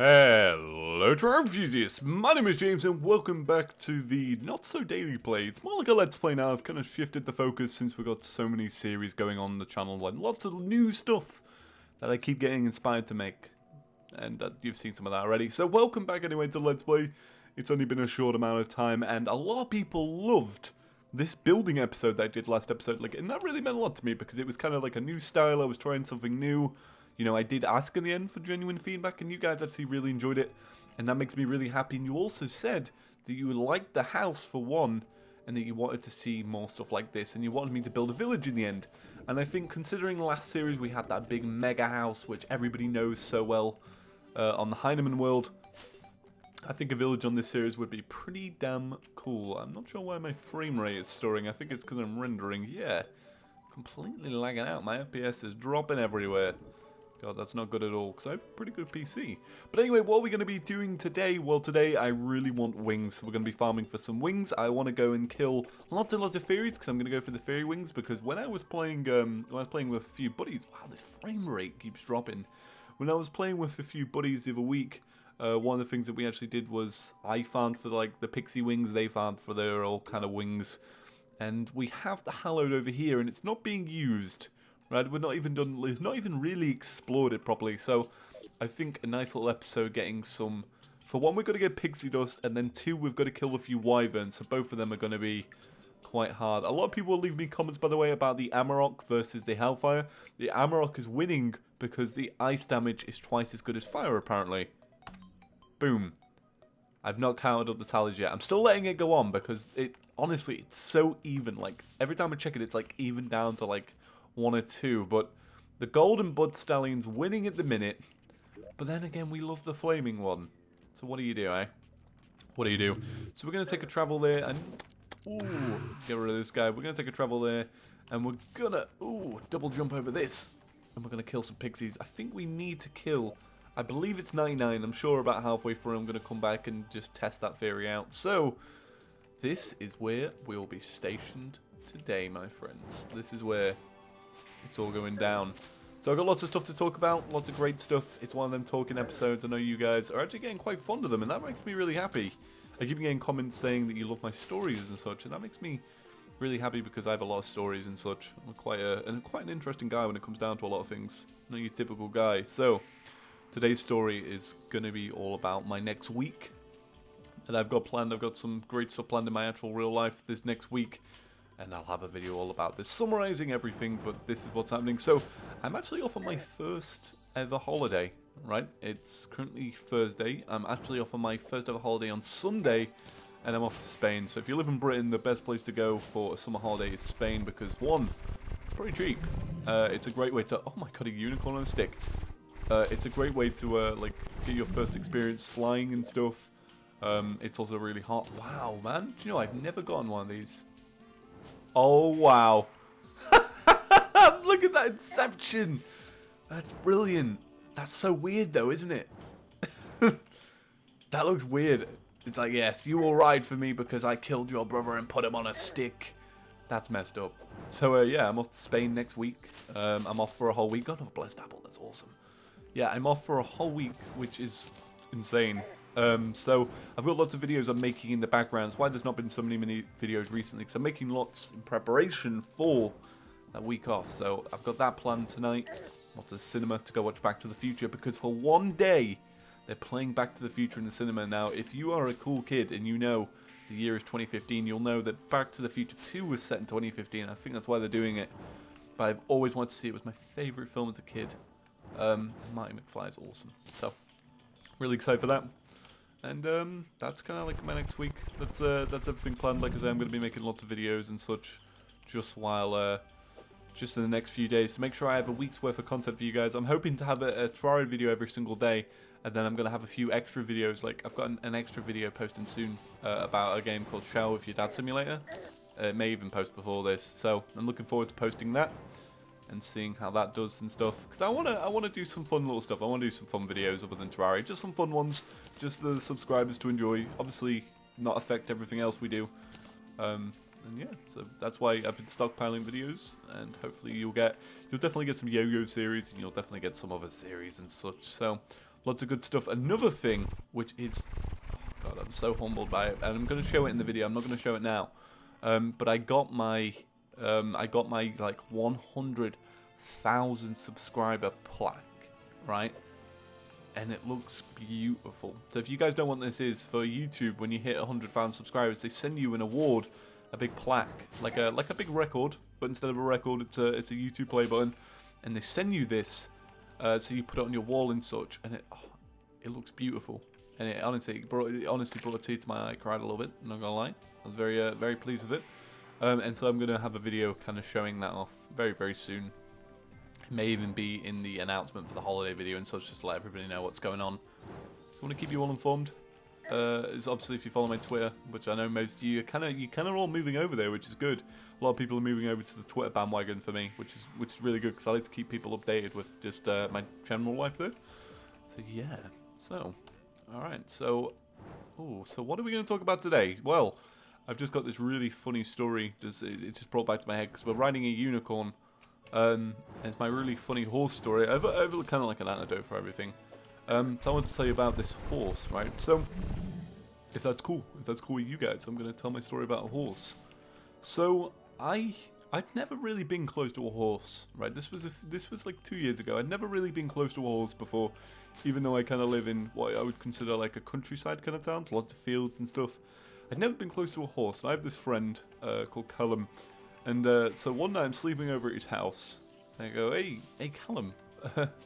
Hello Terraria enthusiasts, my name is James and welcome back to the not so daily play. It's more like a let's play now. I've kind of shifted the focus since we've got so many series going on the channel and lots of new stuff that I keep getting inspired to make. And you've seen some of that already. So welcome back anyway to Let's Play. It's only been a short amount of time and a lot of people loved this building episode that I did last episode. And that really meant a lot to me because it was kind of like a new style. I was trying something new. You know, I did ask in the end for genuine feedback, and you guys actually really enjoyed it, and that makes me really happy. And you also said that you liked the house for one, and that you wanted to see more stuff like this, and you wanted me to build a village in the end. And I think considering last series we had that big mega house, which everybody knows so well on the Heinemann world, I think a village on this series would be pretty damn cool. I'm not sure why my frame rate is storing. I think it's because I'm rendering. Yeah, completely lagging out. My FPS is dropping everywhere. God, that's not good at all, because I have a pretty good PC. But anyway, what are we going to be doing today? Well, today I really want wings. So we're going to be farming for some wings. I want to go and kill lots and lots of fairies, because I'm going to go for the fairy wings, because when I was playing with a few buddies, wow, this frame rate keeps dropping. When I was playing with a few buddies the other week, one of the things that we actually did was I farmed for like the pixie wings, they farmed for their all kind of wings. And we have the hallowed over here, and it's not being used. Right, we've not even really explored it properly, so I think a nice little episode getting some... For one, we've got to get pixie dust, and then two, we've got to kill a few wyverns, so both of them are going to be quite hard. A lot of people will leave me comments, by the way, about the Amarok versus the Hellfire. The Amarok is winning because the ice damage is twice as good as fire, apparently. Boom. I've not counted up the tallies yet. I'm still letting it go on because honestly, it's so even. Like, every time I check it, it's like even down to like 1 or 2, but the golden bud stallion's winning at the minute. But then again, we love the flaming one. So what do you do, eh? What do you do? So we're gonna take a travel there and get rid of this guy. We're gonna take a travel there and we're gonna double jump over this and we're gonna kill some pixies. I think we need to kill, I believe it's 99. I'm sure about halfway through I'm gonna come back and just test that theory out. So this is where we'll be stationed today, my friends. This is where it's all going down. So I've got lots of stuff to talk about, lots of great stuff. It's one of them talking episodes. I know you guys are actually getting quite fond of them, and that makes me really happy. I keep getting comments saying that you love my stories and such, and that makes me really happy because I have a lot of stories and such. I'm quite an interesting guy when it comes down to a lot of things. Not your typical guy. So today's story is going to be all about my next week that I've got planned. I've got some great stuff planned in my actual real life this next week. And I'll have a video all about this, summarizing everything, but this is what's happening. So, I'm actually off on my first ever holiday, right? It's currently Thursday. I'm actually off on my first ever holiday on Sunday, and I'm off to Spain. So if you live in Britain, the best place to go for a summer holiday is Spain, because one, it's pretty cheap. It's a great way to, oh my god, a unicorn on a stick. It's a great way to, like, get your first experience flying and stuff. It's also really hot. Wow, man. Do you know, I've never gotten one of these. Oh, wow. Look at that inception. That's brilliant. That's so weird, though, isn't it? That looks weird. It's like, yes, you will ride for me because I killed your brother and put him on a stick. That's messed up. So, yeah, I'm off to Spain next week. I'm off for a whole week. God, I've a blessed apple. That's awesome. Yeah, I'm off for a whole week, which is insane. So I've got lots of videos I'm making in the background. That's why there's not been so many videos recently, because I'm making lots in preparation for that week off. So I've got that planned tonight. Off to the cinema to go watch Back to the Future, because for one day they're playing Back to the Future in the cinema. Now, if you are a cool kid and you know the year is 2015, you'll know that Back to the Future 2 was set in 2015. I think that's why they're doing it. But I've always wanted to see it. It was my favourite film as a kid. Marty McFly is awesome. So, really excited for that. And that's kind of like my next week. That's everything planned. Like I say, I'm going to be making lots of videos and such, just in the next few days to make sure I have a week's worth of content for you guys. I'm hoping to have a Terraria video every single day, and then I'm going to have a few extra videos. Like I've got an extra video posting soon about a game called Shell with Your Dad Simulator. It may even post before this, so I'm looking forward to posting that and seeing how that does and stuff, because I wanna do some fun little stuff. I wanna do some fun videos other than Terraria, just some fun ones, just for the subscribers to enjoy. Obviously, not affect everything else we do. And yeah, so that's why I've been stockpiling videos, and hopefully you'll definitely get some yo-yo series, and you'll definitely get some other series and such. So Lots of good stuff. Another thing, which is... God, I'm so humbled by it. And I'm going to show it in the video. I'm not going to show it now. But I got my like 100,000 subscriber plaque, right? And it looks beautiful. So if you guys don't know what this is, for YouTube, when you hit 100,000 subscribers, they send you an award, a big plaque, like a big record, but instead of a record, it's a YouTube play button, and they send you this, so you put it on your wall and such, and it looks beautiful. And it honestly brought a tear to my eye. I cried a little bit. I'm not gonna lie. I was very pleased with it. And so I'm gonna have a video kind of showing that off very soon. It may even be in the announcement for the holiday video and such, just to let everybody know what's going on. I want to keep you all informed. Is obviously if you follow my Twitter, which I know most of you kind of all moving over there, which is good. A lot of people are moving over to the Twitter bandwagon for me, which is really good because I like to keep people updated with just my general life there. So yeah, so. Alright, so what are we going to talk about today? Well, I've just got this really funny story, it just brought back to my head, because we're riding a unicorn, and it's my really funny horse story. I have kind of like an anecdote for everything. So I want to tell you about this horse, right? So, if that's cool with you guys, I'm going to tell my story about a horse. So, I've never really been close to a horse, right? This was like 2 years ago. I'd never really been close to a horse before, even though I kind of live in what I would consider like a countryside kind of town, lots of fields and stuff. I'd never been close to a horse. I have this friend called Callum, and so one night I'm sleeping over at his house, and I go, hey Callum.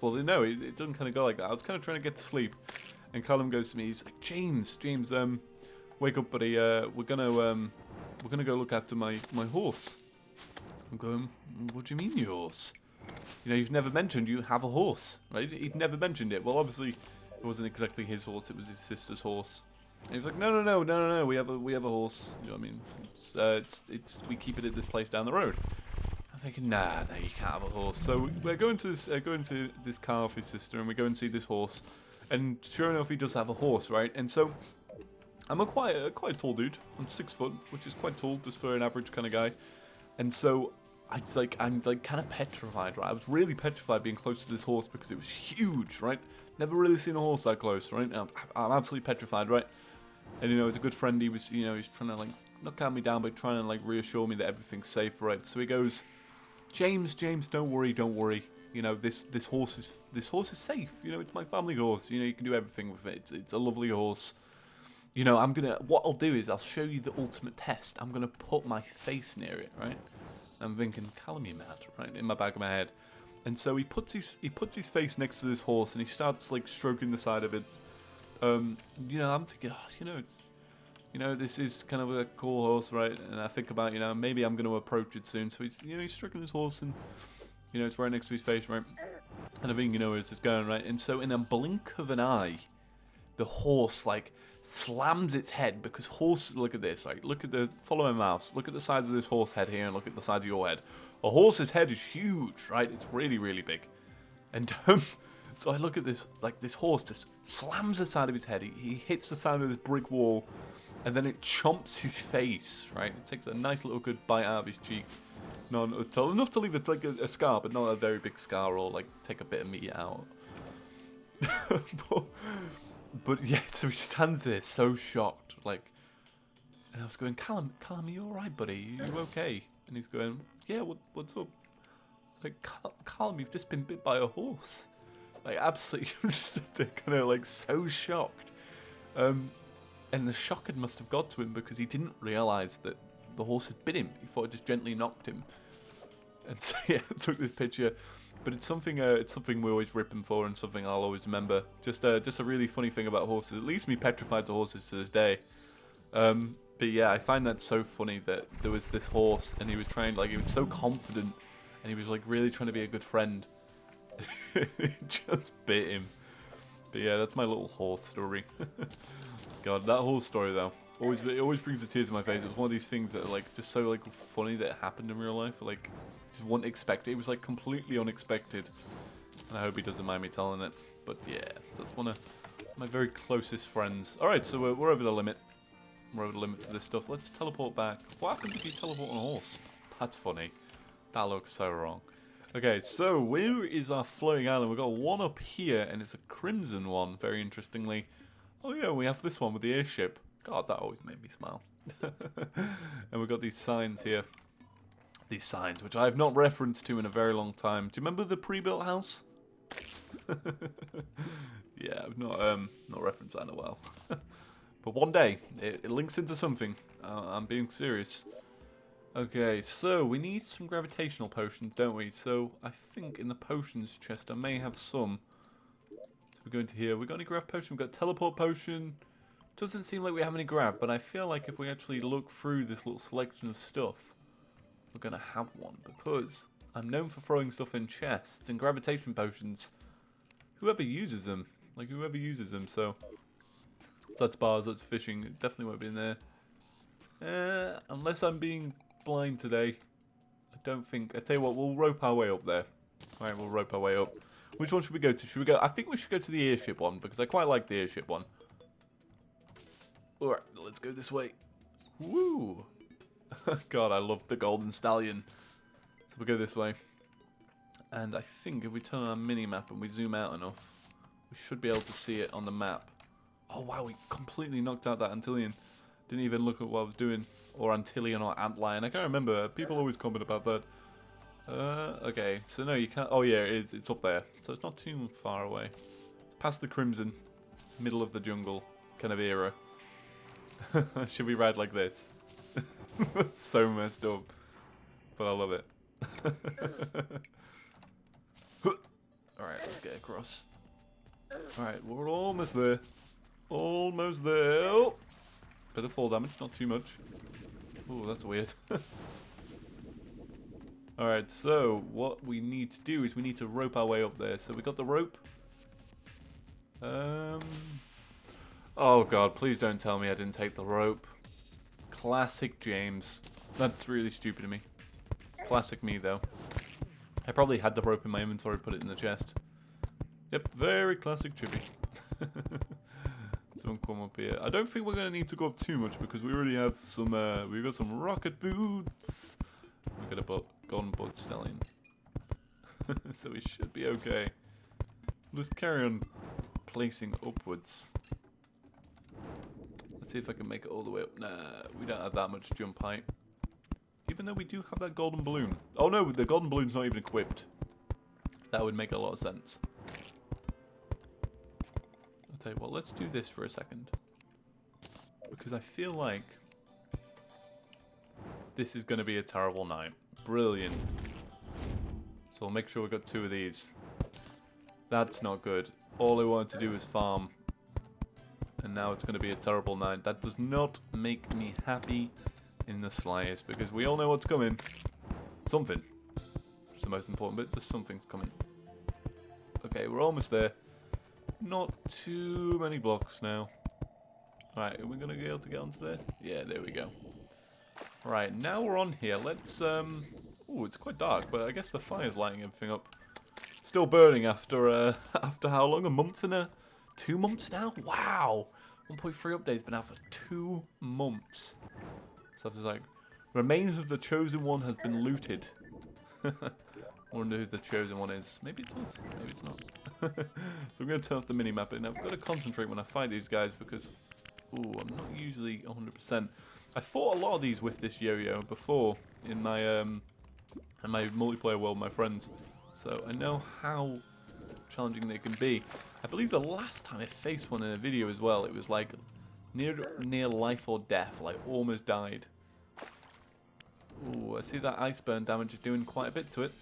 Well, no, it doesn't kind of go like that. I was kind of trying to get to sleep, and Callum goes to me. He's like, James, wake up, buddy. We're gonna go look after my horse. I'm going, what do you mean, your horse? You know, you've never mentioned you have a horse, right? He'd never mentioned it. Well, obviously, it wasn't exactly his horse; it was his sister's horse. And he was like, no, we have a horse. You know what I mean? We keep it at this place down the road. I'm thinking, no, you can't have a horse. So we're going to this car with his sister, and we go and see this horse. And sure enough, he does have a horse, right? And so I'm quite a tall dude. I'm 6 foot, which is quite tall just for an average kind of guy. And so I'm kind of petrified, right? I was really petrified being close to this horse because it was huge, right? Never really seen a horse that close, right? I'm absolutely petrified, right? And you know, as a good friend, he was trying to like not calm me down, but trying to like reassure me that everything's safe, right? So he goes, James, don't worry. You know, this horse is safe. You know, it's my family horse. You know, you can do everything with it. It's a lovely horse. You know, what I'll do is I'll show you the ultimate test. I'm gonna put my face near it, right? I'm thinking, Callum, you mad, right? In my back of my head. And so he puts his face next to this horse and he starts like stroking the side of it. You know, I'm thinking, this is kind of a cool horse, right? And I think about, maybe I'm going to approach it soon. So he's stroking his horse and, it's right next to his face, right? And I think, where's this going, right? And so in a blink of an eye, the horse, like, slams its head, because horse, look at this, like, follow my mouse, look at the size of this horse head here and look at the size of your head. A horse's head is huge, right? It's really, really big. And so I look at this, like, this horse just slams the side of his head, he hits the side of this brick wall, and then it chomps his face, right? It takes a nice little good bite out of his cheek. Not enough to leave it like a scar, but not a very big scar, or like take a bit of meat out. But yeah, so he stands there so shocked, like, and I was going, Callum, are you alright, buddy? Are you okay? And he's going, yeah, what's up? Like, Callum, you've just been bit by a horse. Like, absolutely, kind of like so shocked. And the shock must have got to him because he didn't realise that the horse had bit him. He thought it just gently knocked him. And so yeah, I took this picture. But it's something we always rip him for, and something I'll always remember. Just a really funny thing about horses. It leaves me petrified to horses to this day. But yeah, I find that so funny that there was this horse, and he was so confident, and he was like really trying to be a good friend. It just bit him. But yeah, that's my little horse story. God, that whole story though, it always brings a tear to my face. It's one of these things that are like just so like funny that it happened in real life. Like, just wasn't expected. It was like completely unexpected, and I hope he doesn't mind me telling it. But yeah, that's one of my very closest friends. All right, so we're over the limit. We're over the limit for this stuff. Let's teleport back. What happens if you teleport on a horse? That's funny. That looks so wrong. Okay, so where is our floating island? We've got one up here, and it's a crimson one, very interestingly. Oh yeah, we have this one with the airship. God, that always made me smile. And we've got these signs here. These signs, which I have not referenced to in a very long time. Do you remember the pre-built house? Yeah, I've not referenced that in a while. But one day, it links into something. I'm being serious. Okay, so we need some gravitational potions, don't we? So I think in the potions chest I may have some. So we're going to here. We got any grav potion? We've got teleport potion. Doesn't seem like we have any grav, but I feel like if we actually look through this little selection of stuff, we're going to have one. Because I'm known for throwing stuff in chests and gravitation potions. Whoever uses them. Like, whoever uses them, so that's bars, that's fishing. It definitely won't be in there. Unless I'm being blind today. I don't think. I tell you what, we'll rope our way up there. Alright, we'll rope our way up. Which one should we go to? Should we go? I think we should go to the airship one because I quite like the airship one. Alright, let's go this way. Woo! God, I love the golden stallion. So we'll go this way. And I think if we turn on our mini-map and we zoom out enough, we should be able to see it on the map. Oh wow, we completely knocked out that Antillean. Didn't even look at what I was doing. Or Antillean or Antlion. I can't remember. People always comment about that. Okay, so no, you can't. Oh yeah, it is. It's up there. So it's not too far away. It's past the Crimson, middle of the jungle kind of era. Should we ride like this? That's so messed up. But I love it. Alright, let's get across. Alright, we're almost there. Almost there. Oh! Bit of fall damage, not too much. Oh, that's weird. Alright, so what we need to do is we need to rope our way up there. So we got the rope. Oh god, please don't tell me I didn't take the rope. Classic James. That's really stupid of me. Classic me, though. I probably had the rope in my inventory, put it in the chest. Yep, very classic Chippy. So we'll come up here. I don't think we're going to need to go up too much because we already have some, we've got some rocket boots. We've got a golden boat stallion. So we should be okay. We'll just carry on placing upwards. Let's see if I can make it all the way up. Nah, we don't have that much jump height. Even though we do have that golden balloon. Oh no, the golden balloon's not even equipped. That would make a lot of sense. I'll tell you what, let's do this for a second. Because I feel like this is going to be a terrible night. Brilliant. So I'll make sure we've got 2 of these. That's not good. All I wanted to do was farm. And now it's going to be a terrible night. That does not make me happy in the slightest. Because we all know what's coming. Something. It's the most important bit. There's something's coming. Okay, we're almost there. Not too many blocks now. Alright, are we going to be able to get onto there? Yeah, there we go. Right, now we're on here. Let's, ooh, it's quite dark, but I guess the fire's lighting everything up. Still burning after, after how long? A month and 2 months now? Wow! 1.3 update's been out for 2 months. So it's like, remains of the chosen one has been looted. I wonder who the chosen one is. Maybe it's us. Maybe it's not. So I'm going to turn off the mini-map. And I've got to concentrate when I fight these guys because, ooh, I'm not usually 100%. I fought a lot of these with this yo-yo before in my multiplayer world, my friends. So I know how challenging they can be. I believe the last time I faced one in a video as well, it was like near life or death, like almost died. Ooh, I see that ice burn damage is doing quite a bit to it.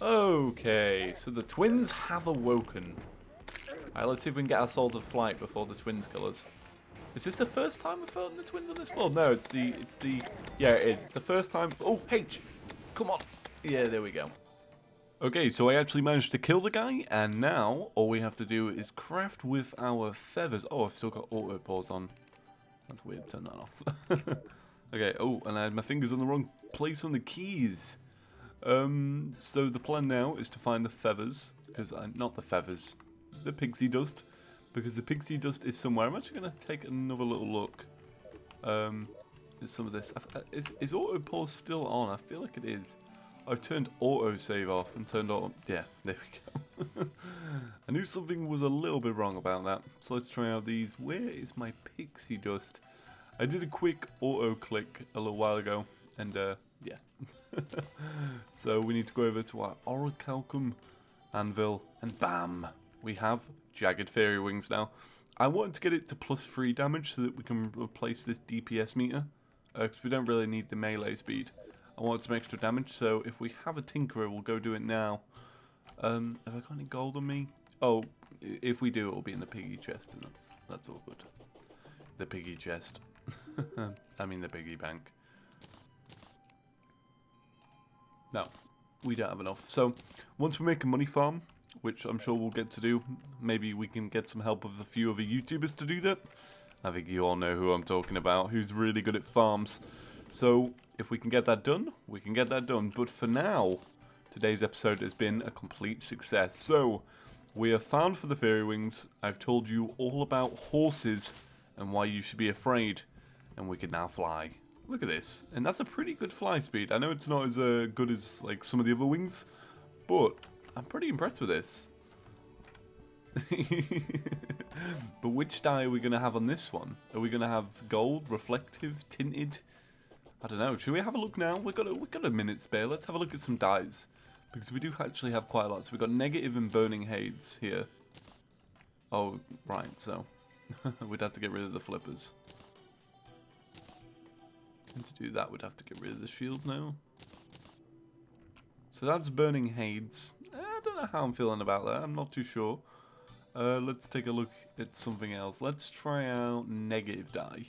Okay, so the twins have awoken. Alright, let's see if we can get our souls of flight before the twins kill us. Is this the first time we've fought the twins on this world? No, it's the, yeah, it is. It's the first time. Oh, H, come on. Yeah, there we go. Okay, so I actually managed to kill the guy, and now all we have to do is craft with our feathers. Oh, I've still got auto pause on. That's weird, turn that off. Okay, oh, and I had my fingers on the wrong place on the keys. So the plan now is to find the feathers, because not the feathers, the pixie dust, because the pixie dust is somewhere. I'm actually going to take another little look. There's some of this. Is auto pause still on? I feel like it is. I've turned autosave off and turned on. Yeah, there we go. I knew something was a little bit wrong about that. So let's try out these. Where is my pixie dust? I did a quick auto click a little while ago, and yeah. So we need to go over to our orichalcum anvil, and bam, we have jagged fairy wings now. I wanted to get it to +3 damage so that we can replace this DPS meter, because we don't really need the melee speed. I want some extra damage, so if we have a tinkerer, we'll go do it now. Have I got any gold on me? Oh, if we do, it'll be in the piggy chest, and that's all good. The piggy chest. I mean the piggy bank. No, we don't have enough. So, once we make a money farm, which I'm sure we'll get to do, maybe we can get some help of a few other YouTubers to do that. I think you all know who I'm talking about, who's really good at farms. So, if we can get that done, we can get that done. But for now, today's episode has been a complete success. So, we are found for the fairy wings. I've told you all about horses and why you should be afraid. And we can now fly. Look at this. And that's a pretty good fly speed. I know it's not as good as like some of the other wings, but I'm pretty impressed with this. But which dye are we going to have on this one? Are we going to have gold, reflective, tinted? I don't know. Should we have a look now? We've got a minute spare. Let's have a look at some dyes. Because we do actually have quite a lot. So we've got negative and burning hades here. Oh, right. So we'd have to get rid of the flippers. And to do that, we'd have to get rid of the shield now. So that's burning hades. I don't know how I'm feeling about that. I'm not too sure. Let's take a look at something else. Let's try out negative dye.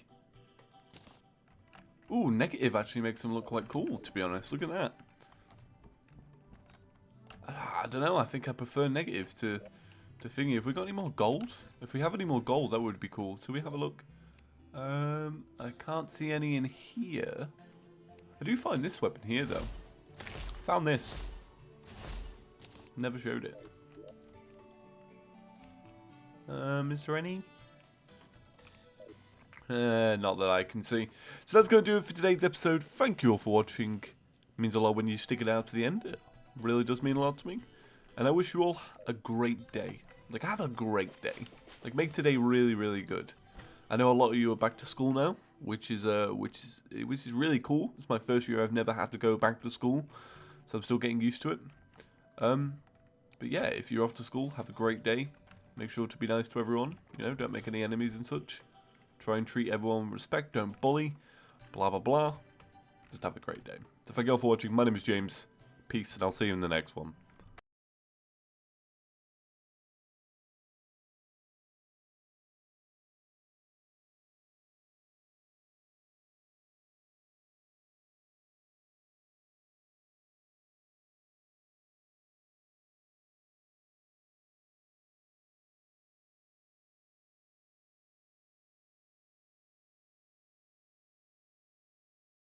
Ooh, negative actually makes them look quite cool, to be honest. Look at that. I don't know. I think I prefer negatives to thingy. Have we got any more gold? If we have any more gold, that would be cool. So we have a look. I can't see any in here. I do find this weapon here, though. Found this. Never showed it. Is there any? Not that I can see. So that's going to do it for today's episode. Thank you all for watching. It means a lot when you stick it out to the end. It really does mean a lot to me. And I wish you all a great day. Like, have a great day. Like, make today really, really good. I know a lot of you are back to school now, which is really cool. It's my first year I've never had to go back to school, so I'm still getting used to it. But yeah, if you're off to school, have a great day. Make sure to be nice to everyone. You know, don't make any enemies and such. Try and treat everyone with respect. Don't bully. Blah blah blah. Just have a great day. So thank you all for watching. My name is James. Peace, and I'll see you in the next one.